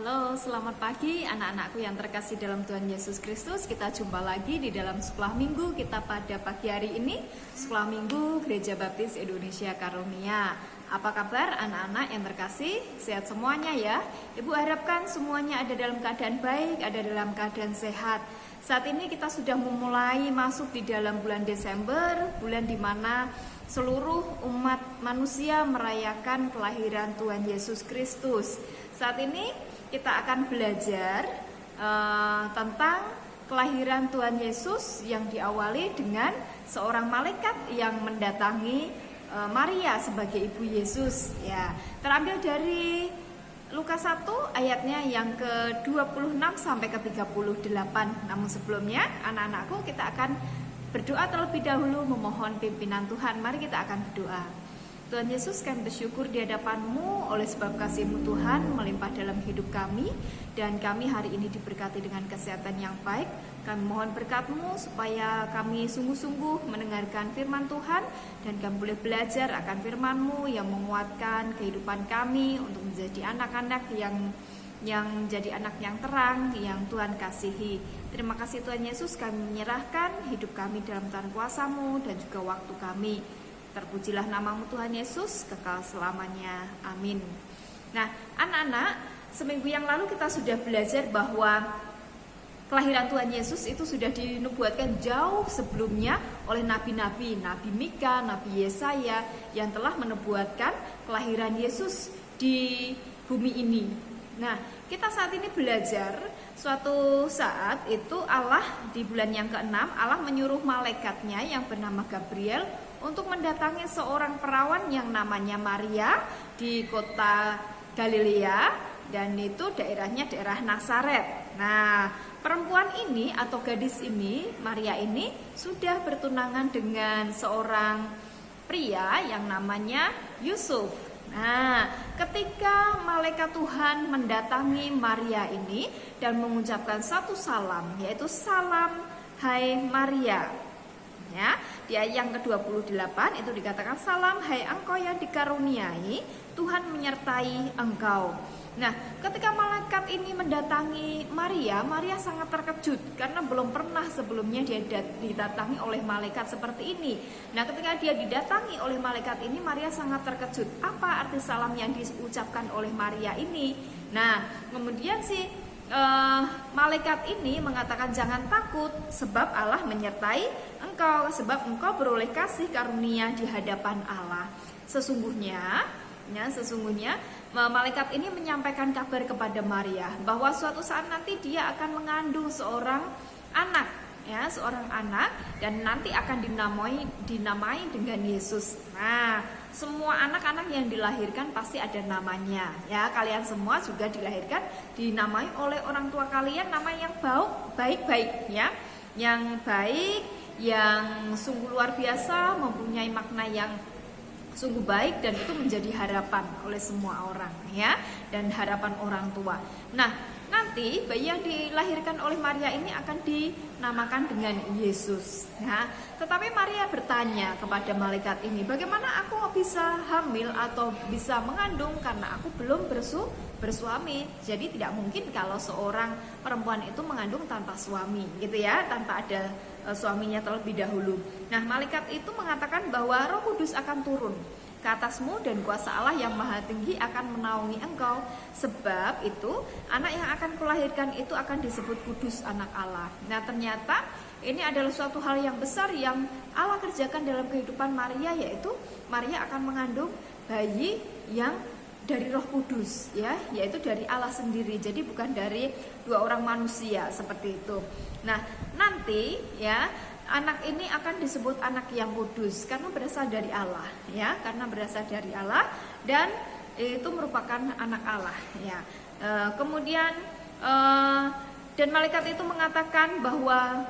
Halo, selamat pagi anak-anakku yang terkasih dalam Tuhan Yesus Kristus. Kita jumpa lagi di dalam sekolah minggu kita pada pagi hari ini. Sekolah minggu Gereja Baptis Indonesia Karunia. Apa kabar anak-anak yang terkasih? Sehat semuanya ya? Ibu harapkan semuanya ada dalam keadaan baik, ada dalam keadaan sehat. Saat ini kita sudah memulai masuk di dalam bulan Desember, bulan dimana seluruh umat manusia merayakan kelahiran Tuhan Yesus Kristus. Saat ini kita akan belajar tentang kelahiran Tuhan Yesus yang diawali dengan seorang malaikat yang mendatangi Maria sebagai ibu Yesus. Ya, terambil dari Lukas 1 ayatnya yang ke-26 sampai ke-38. Namun sebelumnya, anak-anakku, kita akan berdoa terlebih dahulu memohon pimpinan Tuhan. Mari kita akan berdoa. Tuhan Yesus, kami bersyukur di hadapan-Mu oleh sebab kasih-Mu Tuhan melimpah dalam hidup kami, dan kami hari ini diberkati dengan kesehatan yang baik. Kami mohon berkat-Mu supaya kami sungguh-sungguh mendengarkan firman Tuhan, dan kami boleh belajar akan firman-Mu yang menguatkan kehidupan kami untuk menjadi anak-anak yang jadi anak yang terang, yang Tuhan kasihi. Terima kasih Tuhan Yesus, kami menyerahkan hidup kami dalam tangan kuasa-Mu dan juga waktu kami. Terpujilah namamu Tuhan Yesus, kekal selamanya. Amin. Nah, anak-anak, seminggu yang lalu kita sudah belajar bahwa kelahiran Tuhan Yesus itu sudah dinubuatkan jauh sebelumnya oleh nabi-nabi, Nabi Mika, Nabi Yesaya, yang telah menubuatkan kelahiran Yesus di bumi ini. Nah, kita saat ini belajar suatu saat itu Allah di bulan yang ke-6, Allah menyuruh malaikatnya yang bernama Gabriel untuk mendatangi seorang perawan yang namanya Maria di kota Galilea, dan itu daerahnya daerah Nazaret. Nah, perempuan ini atau gadis ini, Maria ini, sudah bertunangan dengan seorang pria yang namanya Yusuf. Nah, ketika malaikat Tuhan mendatangi Maria ini dan mengucapkan satu salam, yaitu salam hai Maria. Ya, di ayat yang ke-28 itu dikatakan salam hai engkau yang dikaruniai, Tuhan menyertai engkau. Nah, ketika malaikat ini mendatangi Maria, Maria sangat terkejut karena belum pernah sebelumnya dia didatangi oleh malaikat seperti ini. Nah, ketika dia didatangi oleh malaikat ini, Maria sangat terkejut. Apa arti salam yang diucapkan oleh Maria ini? Nah, kemudian malaikat ini mengatakan jangan takut sebab Allah menyertai engkau, sebab engkau beroleh kasih karunia di hadapan Allah. Sesungguhnya malaikat ini menyampaikan kabar kepada Maria bahwa suatu saat nanti dia akan mengandung seorang anak, ya, seorang anak, dan nanti akan dinamai dengan Yesus. Nah, semua anak-anak yang dilahirkan pasti ada namanya, ya. Kalian semua juga dilahirkan dinamai oleh orang tua kalian nama yang baik-baik, ya, yang baik, yang sungguh luar biasa, mempunyai makna yang sungguh baik, dan itu menjadi harapan oleh semua orang, ya, dan harapan orang tua. Nah, nanti bayi yang dilahirkan oleh Maria ini akan dinamakan dengan Yesus. Nah, tetapi Maria bertanya kepada malaikat ini, bagaimana aku bisa hamil atau bisa mengandung karena aku belum bersuami. Jadi tidak mungkin kalau seorang perempuan itu mengandung tanpa suami, gitu ya, tanpa ada suaminya terlebih dahulu. Nah, malaikat itu mengatakan bahwa Roh Kudus akan turun ke atasmu dan kuasa Allah yang maha tinggi akan menaungi engkau. Sebab itu anak yang akan kulahirkan itu akan disebut kudus, anak Allah. Nah, ternyata ini adalah suatu hal yang besar yang Allah kerjakan dalam kehidupan Maria, yaitu Maria akan mengandung bayi yang dari Roh Kudus, ya, yaitu dari Allah sendiri. Jadi bukan dari dua orang manusia seperti itu. Nah, nanti, ya, anak ini akan disebut anak yang kudus karena berasal dari Allah, ya, karena berasal dari Allah, dan itu merupakan anak Allah, ya. Kemudian dan malaikat itu mengatakan bahwa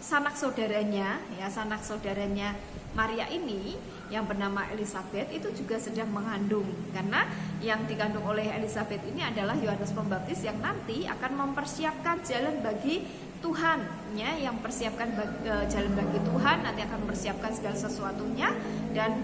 sanak saudaranya Maria ini yang bernama Elizabeth itu juga sedang mengandung, karena yang dikandung oleh Elizabeth ini adalah Yohanes Pembaptis yang nanti akan mempersiapkan jalan bagi Tuhan, ya, yang persiapkan jalan bagi Tuhan, nanti akan mempersiapkan segala sesuatunya, dan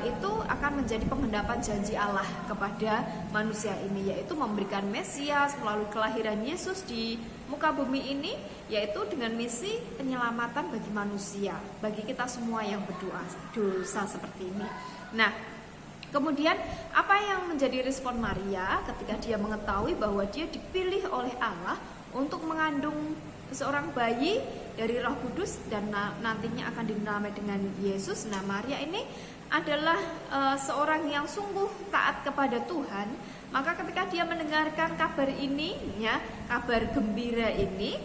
itu akan menjadi pengendapan janji Allah kepada manusia ini, yaitu memberikan Mesias melalui kelahiran Yesus di muka bumi ini, yaitu dengan misi penyelamatan bagi manusia, bagi kita semua yang berdosa seperti ini. Nah, kemudian apa yang menjadi respon Maria ketika dia mengetahui bahwa dia dipilih oleh Allah untuk mengandung seorang bayi dari Roh Kudus dan nantinya akan dinamai dengan Yesus. Nah, Maria ini adalah seorang yang sungguh taat kepada Tuhan. Maka ketika dia mendengarkan kabar ini, ya, kabar gembira ini,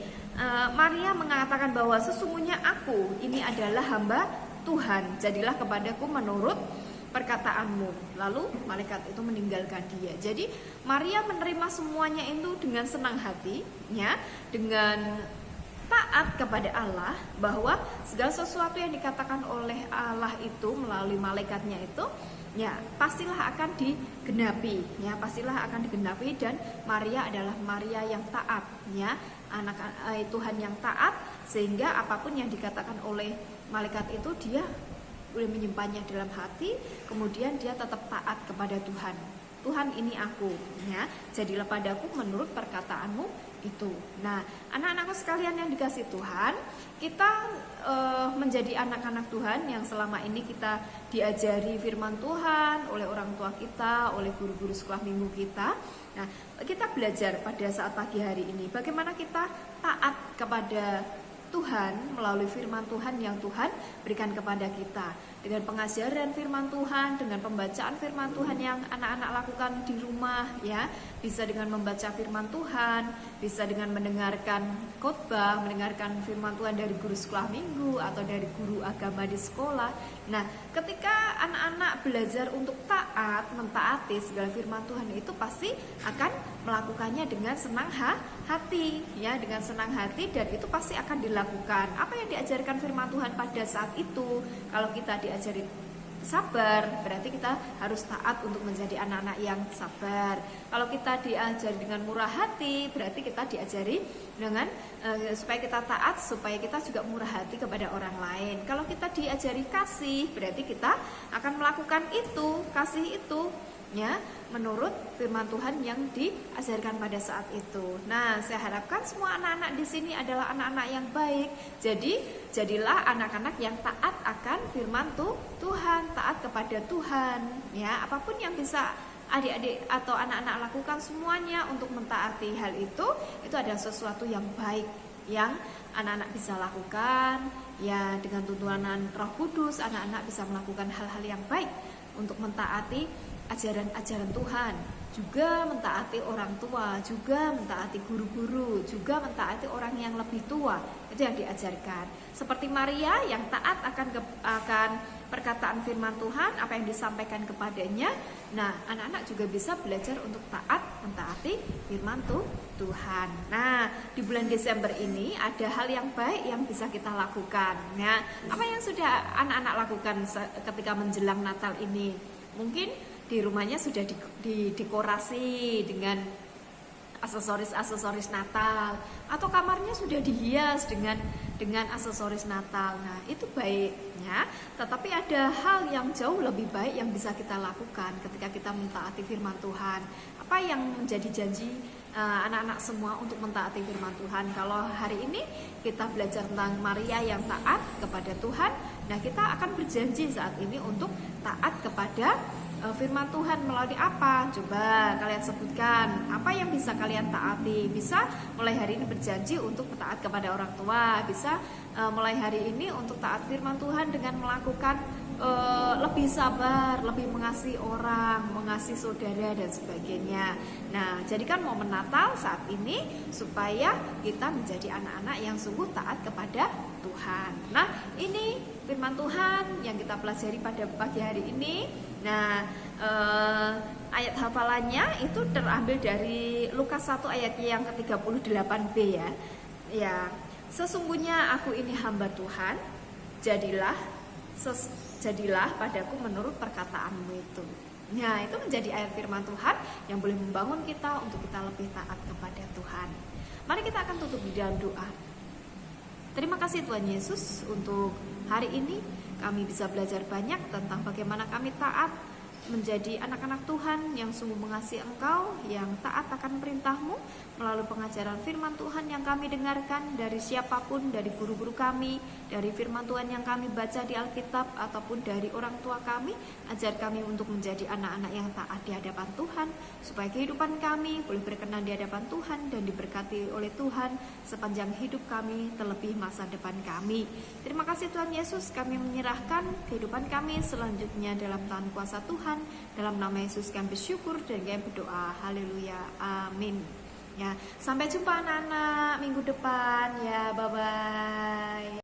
Maria mengatakan bahwa sesungguhnya aku ini adalah hamba Tuhan, jadilah kepadaku menurut perkataanmu. Lalu malaikat itu meninggalkan dia. Jadi Maria menerima semuanya itu dengan senang hati, ya, dengan taat kepada Allah, bahwa segala sesuatu yang dikatakan oleh Allah itu melalui malaikatnya itu, ya, pastilah akan digenapi, ya, pastilah akan digenapi. Dan Maria adalah Maria yang taat, ya, anak Tuhan yang taat, sehingga apapun yang dikatakan oleh malaikat itu dia boleh menyimpannya dalam hati, kemudian dia tetap taat kepada Tuhan. Tuhan, ini aku, ya, jadilah padaku menurut perkataanmu itu. Nah, anak-anakku sekalian yang dikasih Tuhan, kita menjadi anak-anak Tuhan yang selama ini kita diajari firman Tuhan oleh orang tua kita, oleh guru-guru sekolah minggu kita. Nah, kita belajar pada saat pagi hari ini bagaimana kita taat kepada Tuhan melalui firman Tuhan yang Tuhan berikan kepada kita, dengan pengajaran firman Tuhan, dengan pembacaan firman Tuhan yang anak-anak lakukan di rumah, ya, bisa dengan membaca firman Tuhan, bisa dengan mendengarkan khotbah, mendengarkan firman Tuhan dari guru sekolah minggu atau dari guru agama di sekolah. Nah, ketika anak-anak belajar untuk taat, mentaati segala firman Tuhan itu, pasti akan melakukannya dengan senang hati, ya, dengan senang hati, dan itu pasti akan dilakukan. Apa yang diajarkan firman Tuhan pada saat itu, kalau kita diajari sabar, berarti kita harus taat untuk menjadi anak-anak yang sabar. Kalau kita diajari dengan murah hati, berarti kita diajari dengan supaya kita taat, supaya kita juga murah hati kepada orang lain. Kalau kita diajari kasih, berarti kita akan melakukan itu, kasih itu, ya, menurut firman Tuhan yang diajarkan pada saat itu. Nah, saya harapkan semua anak-anak di sini adalah anak-anak yang baik. Jadi, jadilah anak-anak yang taat akan firman Tuhan, taat kepada Tuhan, ya. Apapun yang bisa adik-adik atau anak-anak lakukan, semuanya untuk mentaati hal itu adalah sesuatu yang baik yang anak-anak bisa lakukan, ya. Dengan tuntunan Roh Kudus, anak-anak bisa melakukan hal-hal yang baik untuk mentaati ajaran-ajaran Tuhan, juga mentaati orang tua, juga mentaati guru-guru, juga mentaati orang yang lebih tua. Itu yang diajarkan. Seperti Maria yang taat akan perkataan firman Tuhan, apa yang disampaikan kepadanya. Nah, anak-anak juga bisa belajar untuk taat mentaati firman Tuhan. Nah, di bulan Desember ini ada hal yang baik yang bisa kita lakukan. Nah, apa yang sudah anak-anak lakukan ketika menjelang Natal ini? Mungkin di rumahnya sudah didekorasi dengan aksesoris Natal, atau kamarnya sudah dihias dengan aksesoris Natal. Nah, itu baiknya, tetapi ada hal yang jauh lebih baik yang bisa kita lakukan ketika kita mentaati firman Tuhan. Apa yang menjadi janji anak-anak semua untuk mentaati firman Tuhan? Kalau hari ini kita belajar tentang Maria yang taat kepada Tuhan, nah, kita akan berjanji saat ini untuk taat kepada firman Tuhan melalui apa? Coba kalian sebutkan, apa yang bisa kalian taati? Bisa mulai hari ini berjanji untuk taat kepada orang tua, bisa mulai hari ini untuk taat firman Tuhan dengan melakukan lebih sabar, lebih mengasihi orang, mengasihi saudara dan sebagainya. Nah, jadikan momen Natal saat ini supaya kita menjadi anak-anak yang sungguh taat kepada Tuhan. Nah, ini firman Tuhan yang kita pelajari pada pagi hari ini. Nah, ayat hafalannya itu terambil dari Lukas 1 ayatnya yang ke-38b, ya. Ya, sesungguhnya aku ini hamba Tuhan, jadilah padaku menurut perkataanmu itu. Nah, itu menjadi ayat firman Tuhan yang boleh membangun kita untuk kita lebih taat kepada Tuhan. Mari kita akan tutup di dalam doa. Terima kasih Tuhan Yesus untuk hari ini. kami bisa belajar banyak tentang bagaimana kami taat menjadi anak-anak Tuhan yang sungguh mengasihi Engkau, yang taat akan perintah-Mu melalui pengajaran firman Tuhan yang kami dengarkan dari siapapun, dari guru-guru kami, dari firman Tuhan yang kami baca di Alkitab, ataupun dari orang tua kami. Ajar kami untuk menjadi anak-anak yang taat di hadapan Tuhan, supaya kehidupan kami boleh berkenan di hadapan Tuhan dan diberkati oleh Tuhan sepanjang hidup kami, terlebih masa depan kami. Terima kasih Tuhan Yesus, kami menyerahkan kehidupan kami selanjutnya dalam tangan kuasa Tuhan. Dalam nama Yesus kami bersyukur dan kami berdoa. Haleluya. Amin. Ya, sampai jumpa anak-anak minggu depan ya. Bye bye.